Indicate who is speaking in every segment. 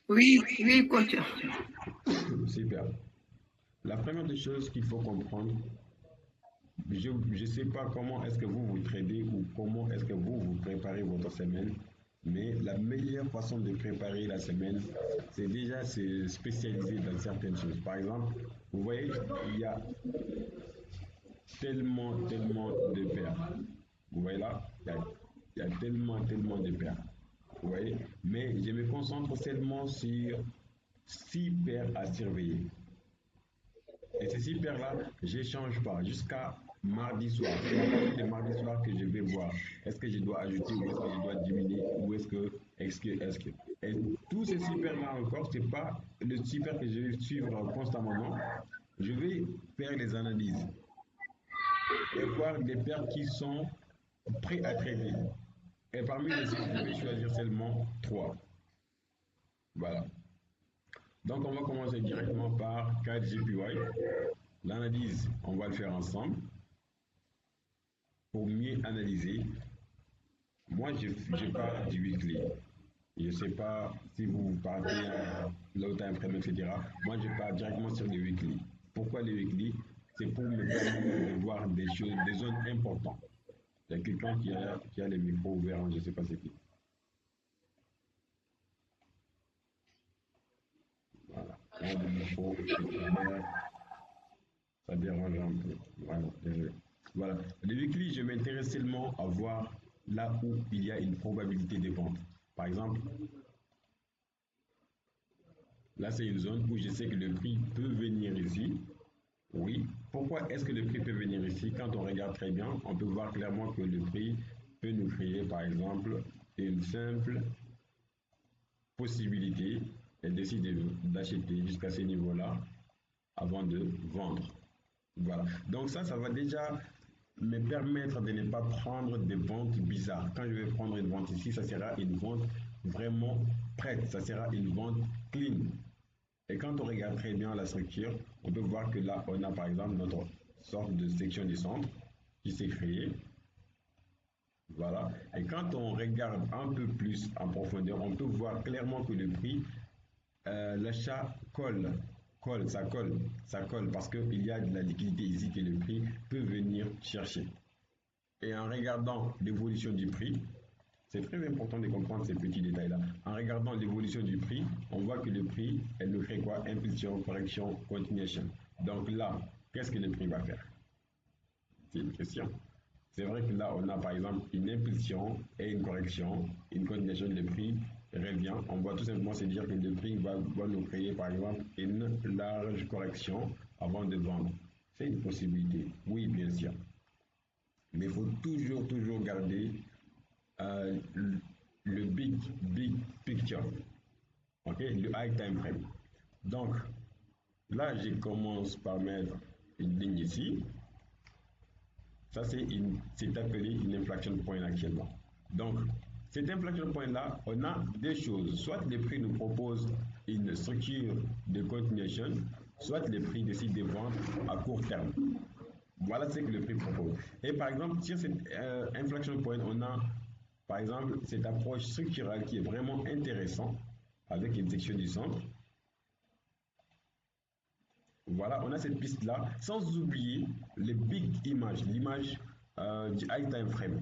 Speaker 1: Oui, oui, coach.
Speaker 2: Super. La première des choses qu'il faut comprendre, je ne sais pas comment est-ce que vous vous tradez ou comment est-ce que vous préparez votre semaine, mais la meilleure façon de préparer la semaine, c'est déjà se spécialiser dans certaines choses. Par exemple, vous voyez, il y a tellement de paires. Vous voyez là, il y a tellement de paires. Vous voyez, mais je me concentre seulement sur 6 paires à surveiller. Et ces 6 paires-là, je n'échange pas jusqu'à mardi soir. C'est à partir de mardi soir que je vais voir est-ce que je dois ajouter ou est-ce que je dois diminuer ou est-ce que. Et tous ces 6 paires-là encore, ce n'est pas le 6 paires que je vais suivre constamment, non. Je vais faire les analyses et voir des paires qui sont prêts à trader. Et parmi les 6, je vais choisir seulement 3. Voilà. Donc, on va commencer directement par 4GPY. L'analyse, on va le faire ensemble pour mieux analyser. Moi, je pars du weekly. Je ne sais pas si vous partez en low time frame, etc. Moi, je pars directement sur les weekly. Pourquoi les weekly? C'est pour me permettre de voir des choses, des zones importantes. Il y a quelqu'un qui a les micros ouverts, hein, je ne sais pas c'est qui. Voilà. Quand le micro est ouvert, ça dérange un peu. Voilà, désolé. Voilà. Les weekly, je m'intéresse seulement à voir là où il y a une probabilité de vente. Par exemple, là, c'est une zone où je sais que le prix peut venir ici. Oui. Pourquoi est-ce que le prix peut venir ici? Quand on regarde très bien, on peut voir clairement que le prix peut nous créer, par exemple, une simple possibilité et décider d'acheter jusqu'à ce niveau-là avant de vendre. Voilà. Donc ça va déjà me permettre de ne pas prendre des ventes bizarres. Quand je vais prendre une vente ici, ça sera une vente vraiment prête. Ça sera une vente clean. Et quand on regarde très bien la structure, on peut voir que là, on a par exemple notre sorte de section du centre qui s'est créée. Voilà. Et quand on regarde un peu plus en profondeur, on peut voir clairement que le prix, l'achat ça colle parce qu'il y a de la liquidité ici que le prix peut venir chercher. Et en regardant l'évolution du prix, c'est très important de comprendre ces petits détails-là. En regardant l'évolution du prix, on voit que le prix, elle nous fait quoi? Impulsion, correction, continuation. Donc là, qu'est-ce que le prix va faire? C'est une question. C'est vrai que là, on a par exemple une impulsion et une correction, une continuation, le prix revient. On va tout simplement se dire que le prix va nous créer par exemple une large correction avant de vendre. C'est une possibilité, oui, bien sûr. Mais il faut toujours garder euh, le big picture, ok, le high time frame. Donc là, je commence par mettre une ligne ici. Ça, c'est appelé une inflection point actuellement. Donc, cet inflection point là, on a deux choses. Soit le prix nous propose une structure de continuation, soit le prix décide de vendre à court terme. Voilà ce que le prix propose. Et par exemple, sur cette inflection point, on a par exemple cette approche structurelle qui est vraiment intéressante avec une section du centre. Voilà, on a cette piste-là, sans oublier les big images, l'image du high time frame.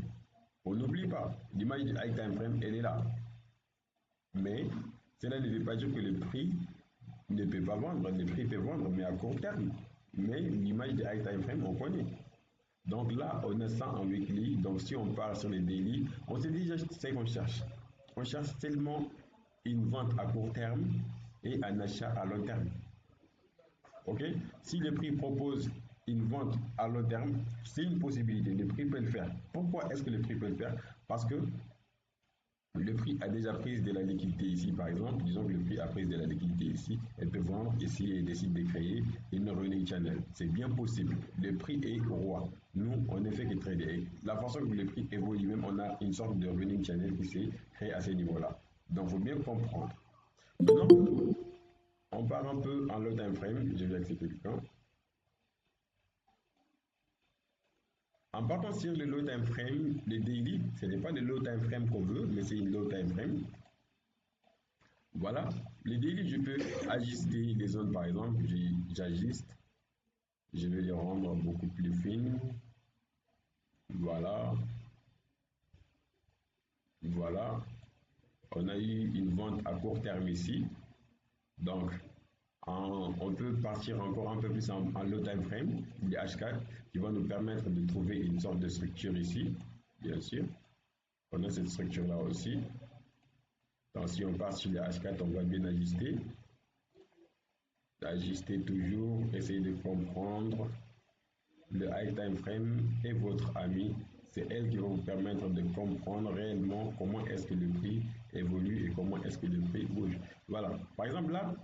Speaker 2: On n'oublie pas, l'image du high time frame, elle est là. Mais cela ne veut pas dire que le prix ne peut pas vendre, le prix peut vendre, mais à court terme. Mais l'image du high time frame, on connaît. Donc là, on a ça en weekly. Donc si on part sur les daily, on sait déjà ce qu'on cherche. On cherche tellement une vente à court terme et un achat à long terme. Ok? Si le prix propose une vente à long terme, c'est une possibilité. Le prix peut le faire. Pourquoi est-ce que le prix peut le faire? Parce que le prix a déjà pris de la liquidité ici, par exemple. Disons que le prix a pris de la liquidité ici. Elle peut vendre ici et décide de créer une running channel. C'est bien possible. Le prix est roi. Nous, on ne fait que trader. La façon que le prix évolue, même, on a une sorte de running channel qui s'est créée à ce niveau-là. Donc, il faut bien comprendre. Maintenant, on part un peu en low time frame. Je vais accepter quelqu'un. En partant sur le low time frame, le daily, ce n'est pas le low time frame qu'on veut, mais c'est une low time frame. Voilà. Les daily, je peux ajuster les zones, par exemple, j'ajuste, je vais les rendre beaucoup plus fines. Voilà, voilà. On a eu une vente à court terme ici. Donc, on peut partir encore un peu plus en low time frame, des H4, qui vont nous permettre de trouver une sorte de structure ici, bien sûr. On a cette structure-là aussi. Donc, si on part sur les H4, on va bien ajuster toujours, essayer de comprendre. Le high time frame est votre ami. C'est elle qui va vous permettre de comprendre réellement comment est-ce que le prix évolue et comment est-ce que le prix bouge. Voilà. Par exemple, là,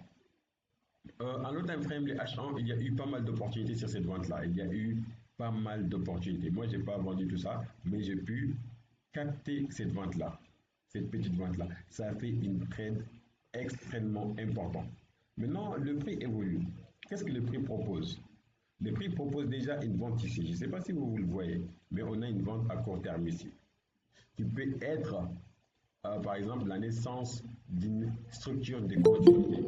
Speaker 2: en low time frame, les H1, il y a eu pas mal d'opportunités sur cette vente-là. Il y a eu pas mal d'opportunités. Moi, je n'ai pas vendu tout ça, mais j'ai pu capter cette vente-là, cette petite vente-là. Ça a fait une trade extrêmement importante. Maintenant, le prix évolue. Qu'est-ce que le prix propose? Le prix propose déjà une vente ici. Je ne sais pas si vous le voyez, mais on a une vente à court terme ici, qui peut être, par exemple, la naissance d'une structure de continuité.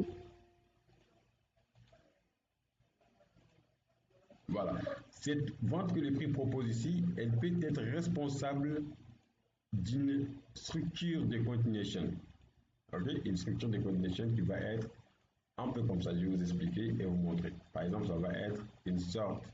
Speaker 2: Voilà. Cette vente que le prix propose ici, elle peut être responsable d'une structure de continuation. Okay? Une structure de continuation qui va être un peu comme ça. Je vais vous expliquer et vous montrer. Par exemple, ça va être une sorte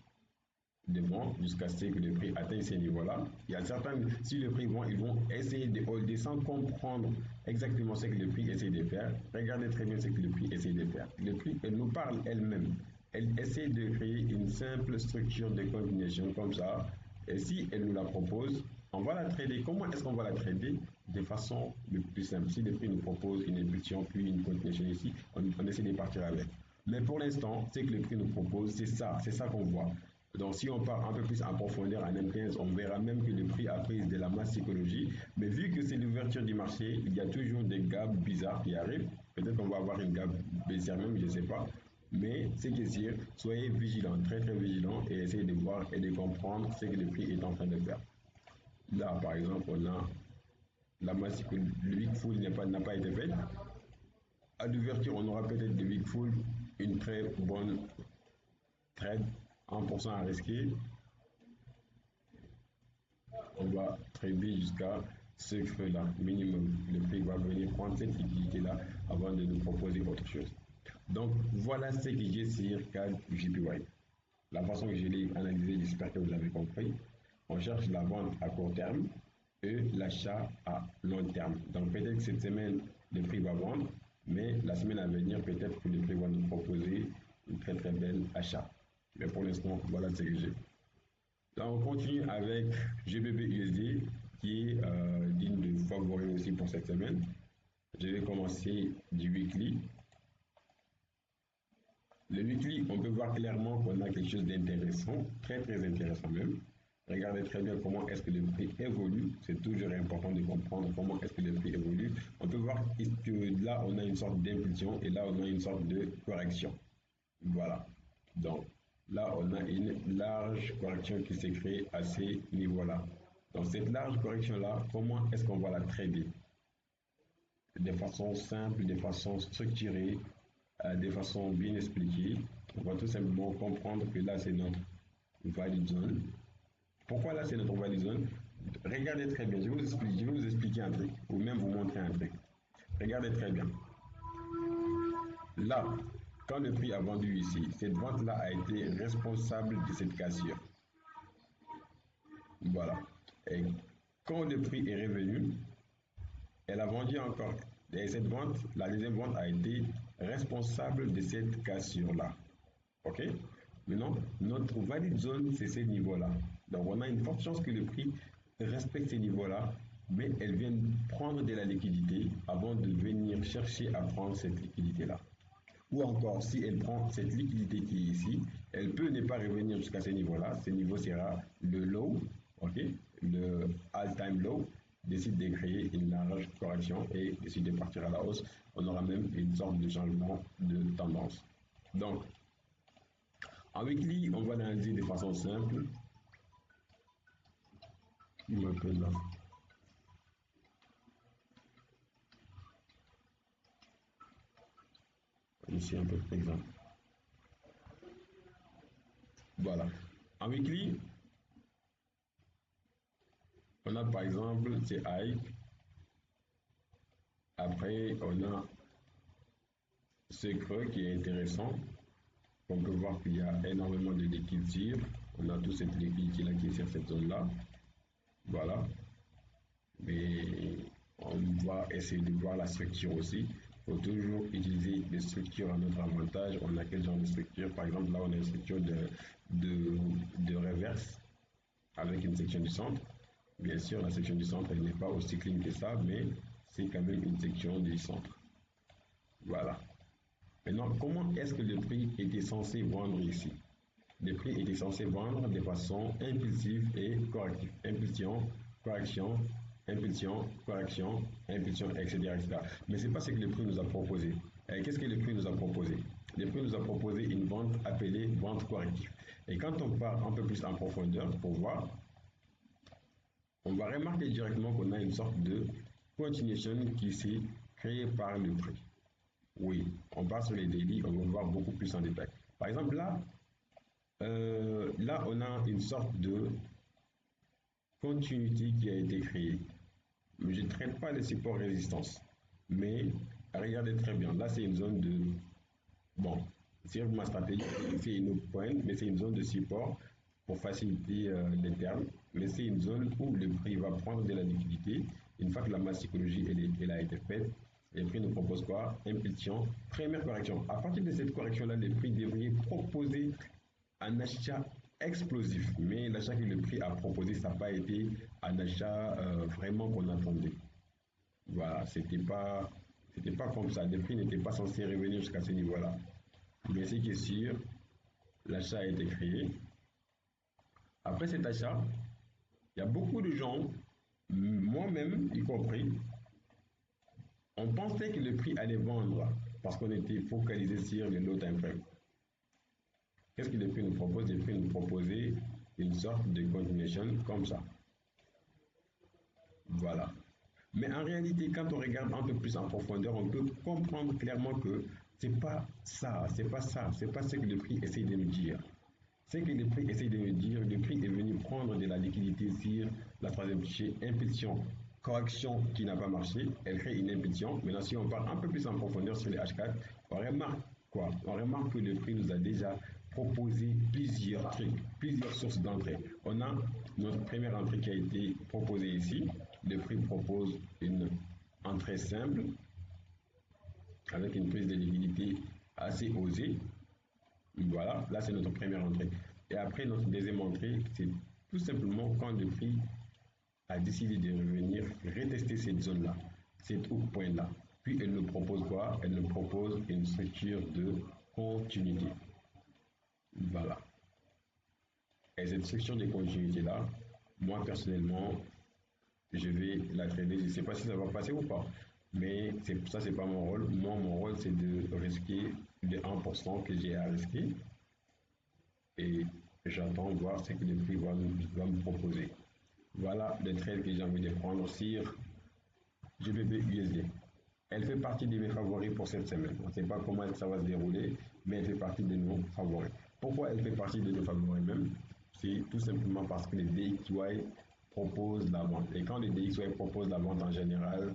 Speaker 2: de vente jusqu'à ce que le prix atteigne ces niveaux-là. Il y a certains, si le prix vont, ils vont essayer de holder sans comprendre exactement ce que le prix essaie de faire. Regardez très bien ce que le prix essaie de faire. Le prix, elle nous parle elle-même. Elle essaie de créer une simple structure de continuation comme ça. Et si elle nous la propose, on va la trader. Comment est-ce qu'on va la trader? De façon le plus simple. Si le prix nous propose une impulsion puis une continuation ici, on essaie de partir avec. Mais pour l'instant, ce que le prix nous propose, c'est ça qu'on voit. Donc, si on part un peu plus en profondeur en M15, on verra même que le prix a pris de la masse psychologie. Mais vu que c'est l'ouverture du marché, il y a toujours des gaps bizarres qui arrivent. Peut-être qu'on va avoir une gap baissière même, je ne sais pas. Mais ce qui est sûr, soyez vigilants, très très vigilants et essayez de voir et de comprendre ce que le prix est en train de faire. Là, par exemple, on a la masse psychologique, le weak full n'a pas été fait. À l'ouverture, on aura peut-être des weak full, une très bonne trade, 1% à risquer. On va trader jusqu'à ce creux-là, minimum. Le prix va venir prendre cette liquidité-là avant de nous proposer autre chose. Donc, voilà ce que j'ai sur CAD JPY. La façon que je l'ai analysé, j'espère que vous avez compris. On cherche la vente à court terme et l'achat à long terme. Donc, peut-être que cette semaine, le prix va vendre, mais la semaine à venir, peut-être que le prix va nous proposer une très très belle achat. Mais pour l'instant, voilà ce que j'ai. Là, on continue avec GBP USD qui est digne de favori aussi pour cette semaine. Je vais commencer du weekly. Le weekly, on peut voir clairement qu'on a quelque chose d'intéressant, très très intéressant même. Regardez très bien comment est-ce que le prix évolue. C'est toujours important de comprendre comment est-ce que le prix évolue. On peut voir que là, on a une sorte d'impulsion et là, on a une sorte de correction. Voilà. Donc, là, on a une large correction qui s'est créée à ces niveaux-là. Donc, cette large correction-là, comment est-ce qu'on va la trader? De façon simple, de façon structurée, de façon bien expliquée. On va tout simplement comprendre que là, c'est notre value zone. Pourquoi là, c'est notre value zone? Regardez très bien, je vais vous expliquer un truc, ou même vous montrer un truc. Regardez très bien. Là, quand le prix a vendu ici, cette vente-là a été responsable de cette cassure. Voilà. Et quand le prix est revenu, elle a vendu encore. Et cette vente, la deuxième vente a été responsable de cette cassure-là. OK? Maintenant, notre valide zone, c'est ces niveaux-là. Donc, on a une forte chance que le prix respecte ces niveaux-là, mais elle vient prendre de la liquidité avant de venir chercher à prendre cette liquidité-là. Ou encore, si elle prend cette liquidité qui est ici, elle peut ne pas revenir jusqu'à ce niveau-là. Ce niveau sera le low, ok, le all-time low, décide de créer une large correction et décide de partir à la hausse. On aura même une sorte de changement de tendance. Donc, en weekly, on va l'analyser de façon simple. Il m'appelle là. ici un peu d'exemple. Voilà. En weekly, on a par exemple, c'est high. Après, on a ce creux qui est intéressant. On peut voir qu'il y a énormément de liquide sur. On a tout cette liquidité là qui est sur cette zone là. Voilà. Mais on va essayer de voir la structure aussi. Il faut toujours utiliser des structures à notre avantage. On a quel genre de structure? Par exemple, là, on a une structure de reverse avec une section du centre. Bien sûr, la section du centre, elle n'est pas aussi clean que ça, mais c'est quand même une section du centre. Voilà. Maintenant, comment est-ce que le prix était censé vendre ici? Le prix était censé vendre de façon impulsive et corrective. Impulsion, correction, impulsion, correction, impulsion, etc. etc. Mais ce n'est pas ce que le prix nous a proposé. Qu'est-ce que le prix nous a proposé? Le prix nous a proposé une vente appelée vente corrective. Et quand on part un peu plus en profondeur pour voir, on va remarquer directement qu'on a une sorte de continuation qui s'est créée par le prix. Oui, on part sur les daily, on va voir beaucoup plus en détail. Par exemple, là, on a une sorte de continuité qui a été créée. Je ne traite pas les supports résistance, mais regardez très bien. Là, c'est une zone de... Bon, sur ma stratégie, c'est une autre pointe, mais c'est une zone de support pour faciliter les termes. Mais c'est une zone où le prix va prendre de la liquidité. Une fois que la masse psychologie elle a été faite, le prix nous propose quoi? Impulsion, première correction. À partir de cette correction-là, le prix devrait proposer un achat explosif. Mais l'achat que le prix a proposé, ça n'a pas été un achat vraiment qu'on attendait. Voilà, c'était pas comme ça. Le prix n'était pas censé revenir jusqu'à ce niveau-là. Mais ce qui est sûr, l'achat a été créé. Après cet achat, il y a beaucoup de gens, moi-même y compris, on pensait que le prix allait vendre parce qu'on était focalisé sur le low time frame. Qu'est-ce que le prix nous propose? Le prix nous proposait une sorte de continuation comme ça. Voilà. Mais en réalité, quand on regarde un peu plus en profondeur, on peut comprendre clairement que c'est pas ça, c'est pas ce que le prix essaie de nous dire. Ce que le prix essaie de nous dire, le prix est venu prendre de la liquidité sur la troisième fichier, impulsion, correction qui n'a pas marché, elle crée une impulsion. Maintenant, si on part un peu plus en profondeur sur les H4, on remarque quoi? On remarque que le prix nous a déjà proposé plusieurs trucs, plusieurs sources d'entrée. On a notre première entrée qui a été proposée ici. Le prix propose une entrée simple avec une prise de liquidité assez osée. Voilà, là c'est notre première entrée. Et après notre deuxième entrée, c'est tout simplement quand le prix a décidé de revenir retester cette zone-là, cet haut point-là. Puis elle nous propose quoi? Elle nous propose une structure de continuité. Voilà. Et cette structure de continuité-là, moi personnellement, je vais la trader. Je ne sais pas si ça va passer ou pas. Mais ça, c'est pas mon rôle. Moi, mon rôle, c'est de risquer les 1% que j'ai à risquer. Et j'attends voir ce que le prix va me proposer. Voilà le trade que j'ai envie de prendre sur GBP USD. Elle fait partie de mes favoris pour cette semaine. On ne sait pas comment ça va se dérouler, mais elle fait partie de nos favoris. Pourquoi elle fait partie de nos favoris même? C'est tout simplement parce que les DXY proposent la vente. Et quand les DXY proposent la vente en général,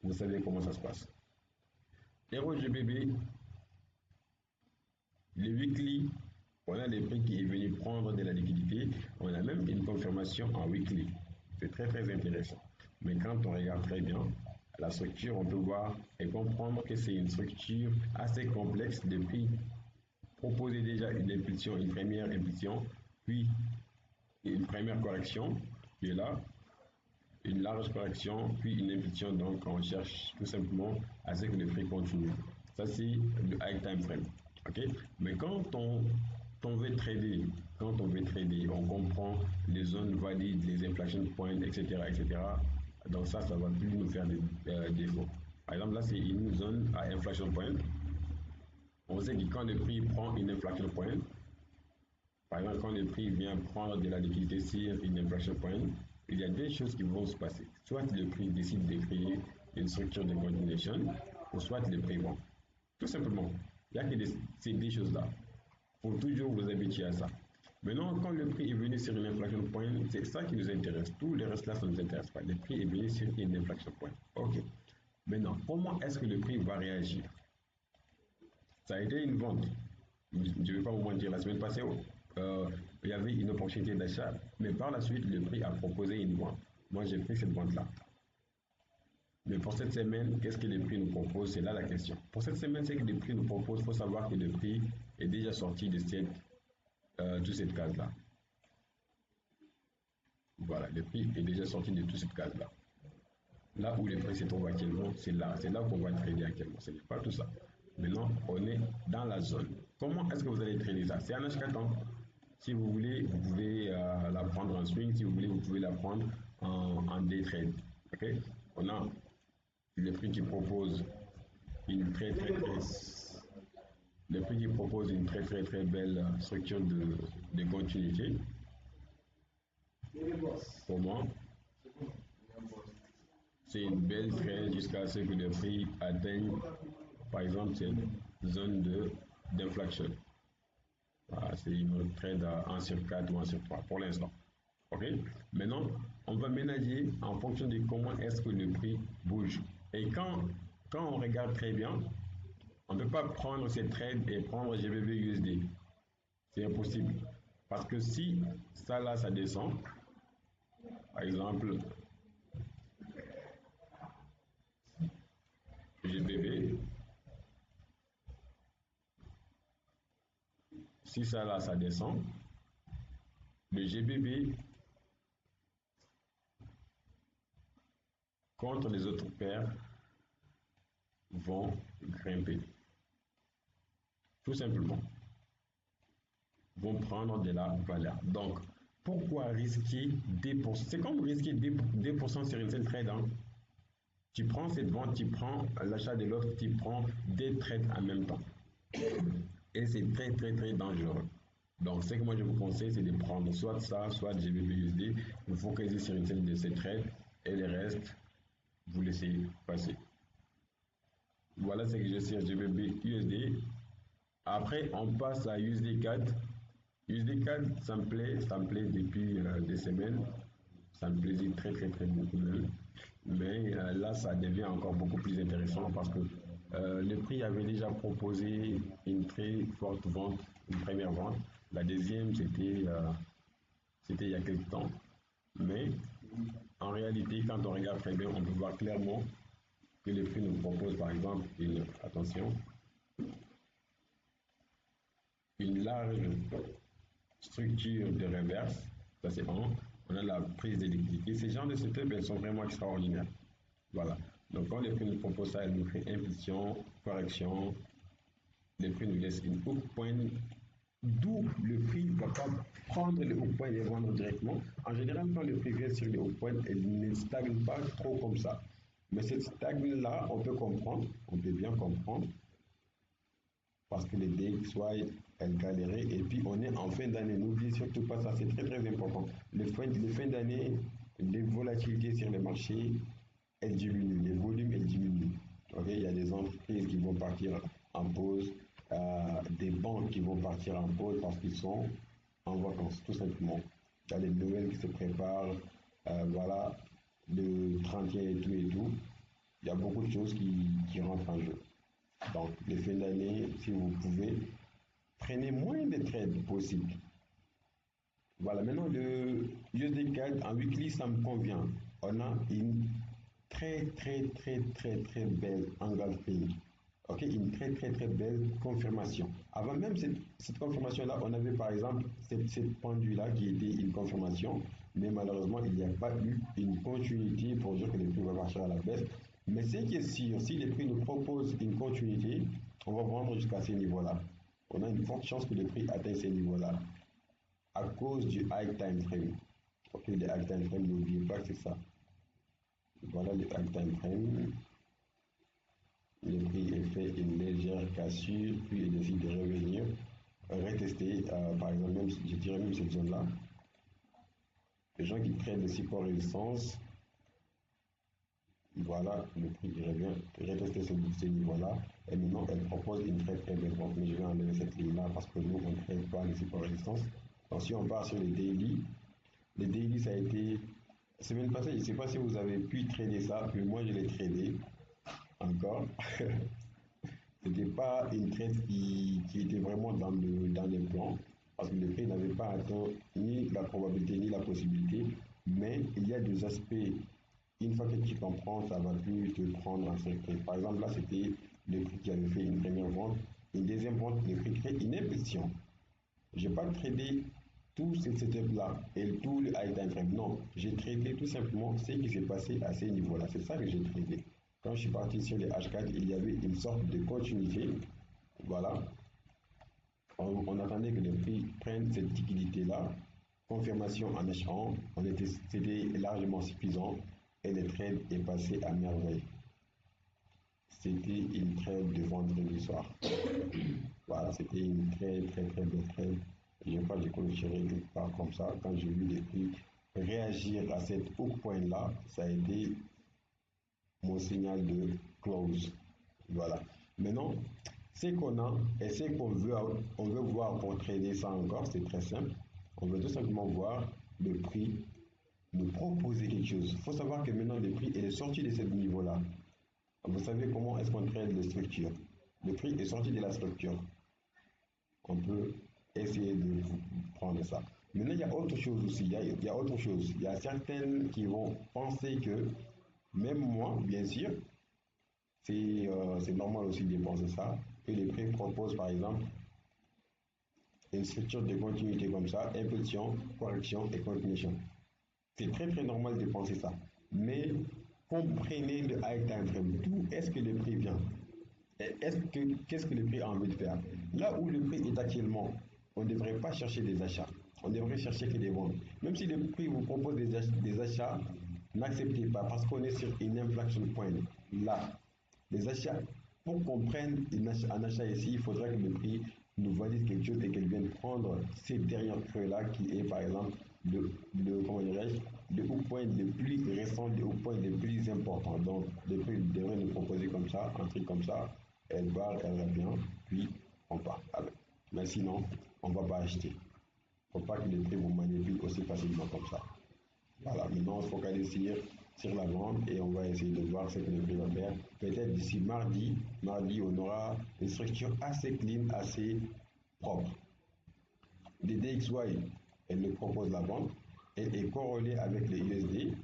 Speaker 2: vous savez comment ça se passe. Euro GBP, le weekly, on a les prix qui est venu prendre de la liquidité. On a même une confirmation en weekly. C'est très très intéressant. Mais quand on regarde très bien la structure, on peut voir et comprendre que c'est une structure assez complexe. Le prix proposait déjà une impulsion, une première impulsion, puis une première correction qui est là, une large correction, puis une impulsion. Donc on cherche tout simplement à ce que le prix continue. Ça c'est le high time frame. Ok, mais quand on veut trader, on comprend les zones valides, les inflection points, etc., etc. Donc ça va plus nous faire des défauts. Par exemple, là, c'est une zone à inflection point. On sait que quand le prix prend une inflection point, par exemple, quand le prix vient prendre de la liquidité sur une inflection point, il y a deux choses qui vont se passer. Soit le prix décide de créer une structure de continuation, ou soit le prix vend. Tout simplement. Il n'y a que ces deux choses-là. Il faut toujours vous habituer à ça. Maintenant, quand le prix est venu sur une inflexion point, c'est ça qui nous intéresse. Tout le reste là, ça ne nous intéresse pas. Le prix est venu sur une inflexion point. OK. Maintenant, comment est-ce que le prix va réagir? Ça a été une vente. Je ne vais pas vous mentir, la semaine passée, il y avait une opportunité d'achat, mais par la suite, le prix a proposé une vente. Moi, j'ai pris cette vente-là. Mais pour cette semaine, qu'est-ce que le prix nous propose? C'est là la question. Pour cette semaine, c'est que le prix nous propose. Il faut savoir que le prix est déjà sorti de toute cette case-là. Voilà, le prix est déjà sorti de toute cette case-là. Là où le prix se trouve actuellement, c'est là qu'on va trader actuellement. Ce n'est pas tout ça. Maintenant, on est dans la zone. Comment est-ce que vous allez trader ça? C'est un H4 ans. Si vous voulez, vous pouvez la prendre en swing. Si vous voulez, vous pouvez la prendre en day trade. Ok? On a le prix qui propose une le prix qui propose une très belle structure de continuité. Pour moi, c'est une belle trade jusqu'à ce que le prix atteigne, par exemple, cette zone d'inflexion. Voilà, c'est une trade à 1 sur 4 ou 1 sur 3 pour l'instant. OK? Maintenant, on va ménager en fonction de comment est-ce que le prix bouge. Et quand on regarde très bien, on ne peut pas prendre cette trade et prendre GBP USD. C'est impossible. Parce que si ça là, ça descend, par exemple, GBP, si ça là, ça descend, le GBP contre les autres paires vont grimper. Tout simplement. Vont prendre de la valeur. Donc, pourquoi risquer 2%? C'est comme risquer 2% sur une seule trade. Hein. Tu prends cette vente, tu prends l'achat de l'autre, tu prends deux trades en même temps. Et c'est très dangereux. Donc, ce que moi je vous conseille, c'est de prendre soit ça, soit GBP USD. Vous focalisez sur une seule de ces trades et le reste, vous laissez passer. Voilà ce que je sais à GBP USD. Après, on passe à USD4. USD4, ça me plaît depuis des semaines. Ça me plaisait très beaucoup même. Mais là, ça devient encore beaucoup plus intéressant parce que le prix avait déjà proposé une très forte vente, une première vente. La deuxième, c'était il y a quelques temps. Mais en réalité, quand on regarde très bien, on peut voir clairement que le prix nous propose par exemple une large structure de reverse. Ça c'est un. On a la prise de liquidité. Ces genres de setup, elles sont vraiment extraordinaires. Voilà. Donc quand le prix nous propose ça, elle nous fait impulsion, correction. Le prix nous laisse une hook point, d'où le prix ne va pas prendre le hook point et vendre directement. En général, quand le prix vient sur le hook point, elle ne stagne pas trop comme ça. Mais cette stagne-là, on peut bien comprendre, parce que les DXY, elles galéraient, et puis on est en fin d'année. N'oubliez surtout pas ça, c'est très important. Les fins d'année, les volatilités sur les marchés, elles diminuent, les volumes, elles diminuent. Okay? Il y a des entreprises qui vont partir en pause, des banques qui vont partir en pause parce qu'ils sont en vacances, tout simplement. Il y a les Noël qui se préparent, voilà, le 31 et tout. Il y a beaucoup de choses qui rentrent en jeu. Donc, les fins d'année, si vous pouvez, prenez moins de trades possibles. Voilà, maintenant le USD4 en weekly, ça me convient. On a une très belle engulfing. Ok, une très belle confirmation. Avant même cette confirmation-là, on avait par exemple cette pendule-là qui était une confirmation, mais malheureusement, il n'y a pas eu une continuité pour dire que le prix va marcher à la baisse. Mais ce qui est sûr, si le prix nous propose une continuité, on va vendre jusqu'à ces niveaux-là. On a une forte chance que le prix atteigne ces niveaux-là à cause du high time frame. Ok, le high time frame, n'oubliez pas que c'est ça. Voilà le high time frame. Le prix est fait une légère cassure, puis il décide de revenir, retester, par exemple, même, je dirais même cette zone-là. Les gens qui prennent des supports résistance, Voilà, le prix qui revient, retester ce niveau-là. Et maintenant, elle propose une très très belle vente. Mais je vais enlever cette ligne-là parce que nous, on ne trade pas les supports résistance. Donc, si on part sur les daily, ça a été. Semaine passée, je ne sais pas si vous avez pu trader ça, mais moi, je l'ai tradé encore. C'était pas une trade qui était vraiment dans les plans, parce que le prix n'avait pas atteint ni la probabilité ni la possibilité, mais il y a des aspects, une fois que tu comprends, ça va plus te prendre un secret. Par exemple, là, c'était le prix qui avait fait une première vente, une deuxième vente, le prix crée une impulsion. Je n'ai pas tradé tout ce setup-là et tout le high time frame. Non, j'ai tradé tout simplement ce qui s'est passé à ces niveaux-là. C'est ça que j'ai tradé. Quand je suis parti sur les H4, il y avait une sorte de continuité. Voilà. On attendait que le prix prenne cette liquidité-là. Confirmation en échange. C'était largement suffisant et le trade est passé à merveille. C'était une trade de vendredi soir. Voilà, c'était une très très très belle trade. Je crois que j'ai clôturé quelque part comme ça. Quand j'ai vu les prix réagir à cette hook point là, ça a été mon signal de close. Voilà. Maintenant, ce qu'on a et ce on veut voir pour trader ça encore, c'est très simple. On veut tout simplement voir le prix nous proposer quelque chose. Il faut savoir que maintenant le prix est sorti de ce niveau-là. Vous savez comment est-ce qu'on trade les structures. Le prix est sorti de la structure. On peut essayer de prendre ça. Maintenant, il y a autre chose aussi. Il y a autre chose. Il y a certaines qui vont penser que, même moi, bien sûr, c'est normal aussi de penser ça, que les prix proposent par exemple une structure de continuité comme ça, impulsion, correction et continuation. C'est très très normal de penser ça. Mais comprenez le high time frame. D'où est-ce que le prix vient? Qu'est-ce que le prix a envie de faire? Là où le prix est actuellement, on ne devrait pas chercher des achats. On devrait chercher que des ventes. Même si le prix vous propose des achats, n'acceptez pas parce qu'on est sur une inflection point. Là, les achats, pour qu'on prenne un achat ici, il faudra que le prix nous valide quelque chose et qu'elle vienne prendre ces derniers creux-là qui est par exemple comment le hook point le plus récent, le hook point le plus important. Donc, le prix devrait nous proposer comme ça, un truc comme ça, elle barre, elle revient, puis on part avec. Mais sinon, on ne va pas acheter. Il ne faut pas que le prix vous manipule aussi facilement comme ça. Voilà, maintenant on se focalise sur la vente et on va essayer de voir ce que le prix va faire. Peut-être d'ici mardi, on aura une structure assez clean, assez propre. Les DXY, elle nous propose la vente, elle est corrélée avec les USD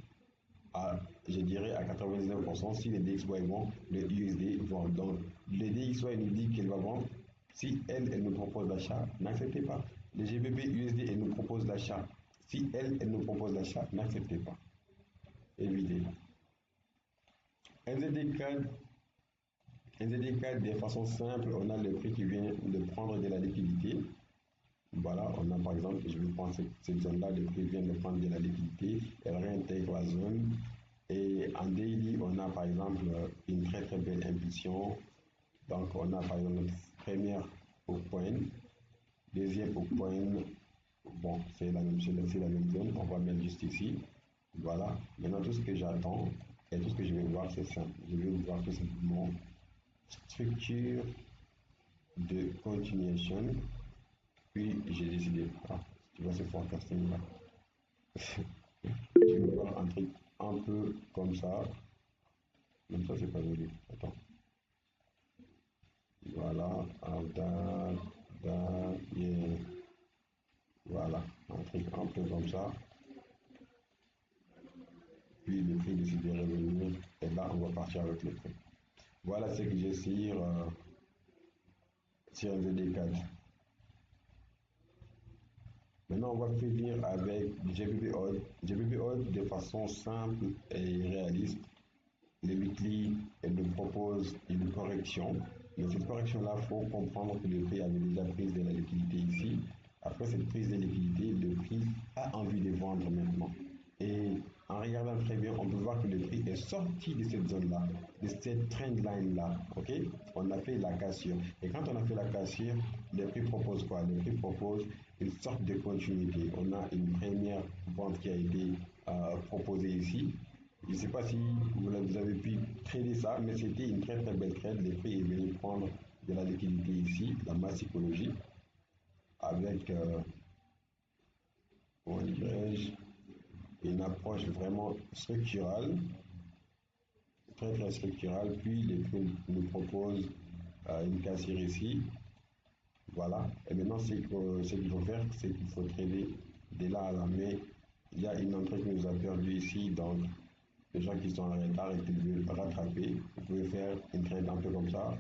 Speaker 2: à, je dirais, à 99%. Si les DXY vont, les USD vont. Donc, les DXY nous dit qu'elle va vendre. Si elle nous propose l'achat, n'acceptez pas. Les GBP USD, elle nous propose l'achat. Si elle nous propose l'achat, n'acceptez pas. Évitez. NZD4, NZD4, de façon simple, on a le prix qui vient de prendre de la liquidité. Voilà, on a par exemple, je vais prendre cette zone-là, le prix vient de prendre de la liquidité, elle réintègre la zone. Et en daily, on a par exemple une très très belle impulsion. Donc on a par exemple notre première hook point, deuxième hook point, bon, c'est la même zone, on va mettre juste ici. Voilà, maintenant tout ce que j'attends et tout ce que je vais voir, c'est simple. Je vais voir tout simplement structure de continuation. Puis j'ai décidé, tu vois ce forecasting là. Je vais voir un truc un peu comme ça. Même ça, c'est pas joli. Attends. Voilà, yeah. Voilà, un truc un peu comme ça. Puis le prix décide de revenir. Et là, on va partir avec le prix. Voilà ce que j'ai sur ZD4. Maintenant, on va finir avec GBP Oil. GBP Oil, de façon simple et réaliste, les weekly, elle nous propose une correction. Mais cette correction-là, il faut comprendre que le prix avait déjà pris de la liquidité ici. Après cette prise de liquidité, le prix a envie de vendre maintenant. Et en regardant très bien, on peut voir que le prix est sorti de cette zone-là, de cette trend line-là. Ok, on a fait la cassure. Et quand on a fait la cassure, le prix propose quoi? Le prix propose une sorte de continuité. On a une première vente qui a été proposée ici. Je ne sais pas si vous avez pu trader ça, mais c'était une très très belle trade. Les prix est venu prendre de la liquidité ici, la masse psychologique, avec, comment dirais-je, une approche vraiment structurale, très très structurale. Puis les prix nous proposent une cassure ici. Voilà. Et maintenant, ce qu'il faut faire, c'est qu'il faut trader de là à là. Mais il y a une entrée qui nous a perdu ici, donc les gens qui sont en retard et qui veulent rattraper, vous pouvez faire une trade un peu comme ça,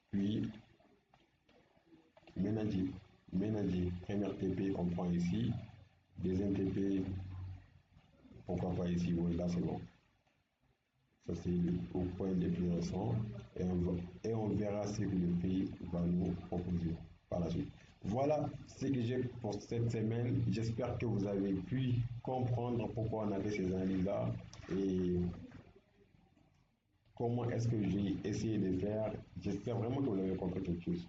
Speaker 2: puis ménager. Ménager. Première TP, on prend ici. Deuxième TP, pourquoi pas ici, oui, là c'est bon. Ça c'est au point le plus récent. Et on verra ce que le prix va nous proposer par la suite. Voilà ce que j'ai pour cette semaine. J'espère que vous avez pu comprendre pourquoi on a fait ces analyses-là et comment est-ce que j'ai essayé de faire. J'espère vraiment que vous avez compris quelque chose.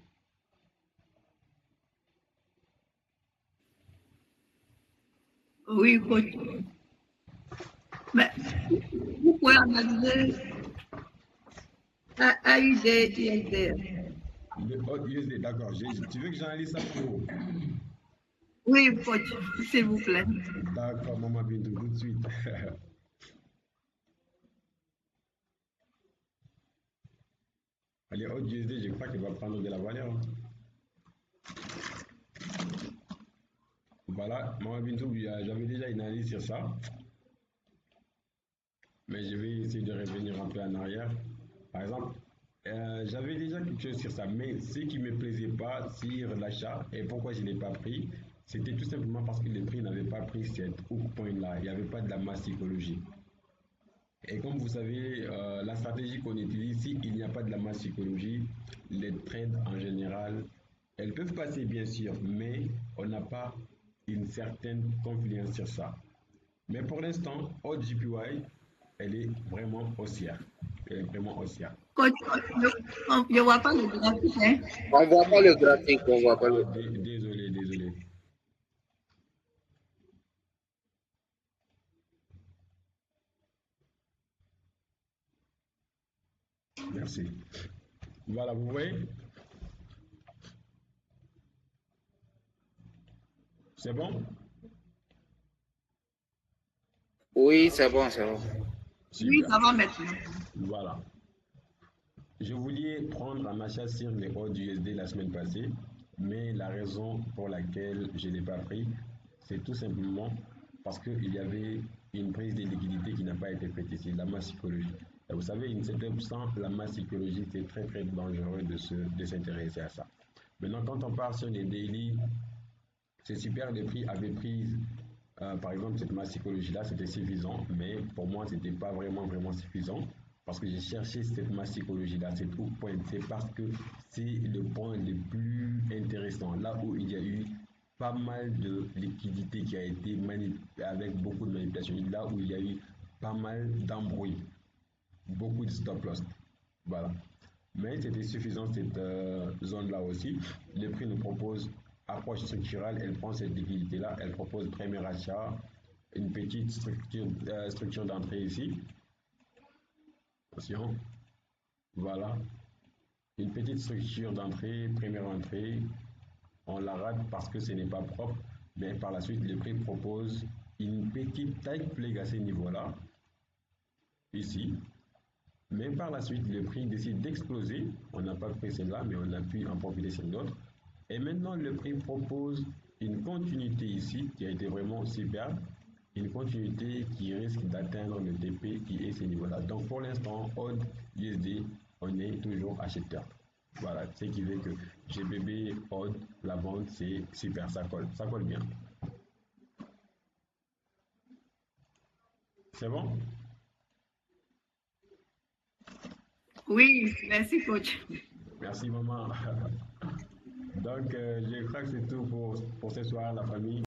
Speaker 1: Oui, coach. Mais vous pouvez analyser AUD, USD.
Speaker 2: Le hot USD, d'accord. Tu veux que j'analyse ça pour vous?
Speaker 1: Oui, coach, s'il vous plaît.
Speaker 2: D'accord, maman Bintou, tout de suite. Allez, hot USD, je crois qu'il va prendre de la valeur, hein. Voilà, maman Bintou, j'avais déjà une analyse sur ça, mais je vais essayer de revenir un peu en arrière. Par exemple, j'avais déjà quelque chose sur ça, mais ce qui ne me plaisait pas sur l'achat et pourquoi je ne l'ai pas pris, c'était tout simplement parce que le prix n'avait pas pris cette hook point-là. Il n'y avait pas de la masse psychologique. Et comme vous savez, la stratégie qu'on utilise, si il n'y a pas de la masse psychologique, les trades en général, elles peuvent passer bien sûr, mais on n'a pas une certaine confiance sur ça. Mais pour l'instant, OGPY, elle est vraiment haussière. Elle est vraiment haussière.
Speaker 1: Coach, je ne vois pas le graphique, hein.
Speaker 3: On voit pas le graphique, on voit pas le graphique.
Speaker 2: Désolé, désolé. Merci. Voilà, vous voyez? C'est bon?
Speaker 3: Oui, c'est bon, c'est bon.
Speaker 1: Oui,
Speaker 2: Super.
Speaker 1: ça va maintenant.
Speaker 2: Voilà. Je voulais prendre un achat sur les hauts du USD la semaine passée, mais la raison pour laquelle je ne l'ai pas pris, c'est tout simplement parce qu'il y avait une prise de liquidité qui n'a pas été faite ici, la masse psychologique. Et vous savez, une certaine sans la masse psychologique, c'est très très dangereux de s'intéresser à ça. Maintenant, quand on part sur les daily, c'est super, les prix avaient pris, par exemple, cette masse psychologie-là, c'était suffisant, mais pour moi, ce n'était pas vraiment suffisant parce que j'ai cherché cette masse psychologie-là, cette hook point, c'est parce que c'est le point le plus intéressant, là où il y a eu pas mal de liquidité qui a été manipulée avec beaucoup de manipulation, là où il y a eu pas mal d'embrouilles, beaucoup de stop loss. Voilà. Mais c'était suffisant cette zone-là aussi. Le prix nous propose approche structurelle, elle prend cette liquidité-là, elle propose premier achat, une petite structure d'entrée ici. Attention. Voilà. Une petite structure d'entrée, première entrée. On la rate parce que ce n'est pas propre, mais par la suite, le prix propose une petite taille flag à ce niveau-là, ici. Mais par la suite, le prix décide d'exploser. On n'a pas pris celle-là, mais on a pu en profiter sur d'autres. Et maintenant, le prix propose une continuité ici qui a été vraiment superbe. Une continuité qui risque d'atteindre le TP qui est ce niveau-là. Donc pour l'instant, OD, USD, on est toujours acheteur. Voilà, ce qui fait que GBP, OD, la vente, c'est super, ça colle bien. C'est bon?
Speaker 1: Oui, merci, coach.
Speaker 2: Merci maman. Donc je crois que c'est tout pour ce soir, la famille.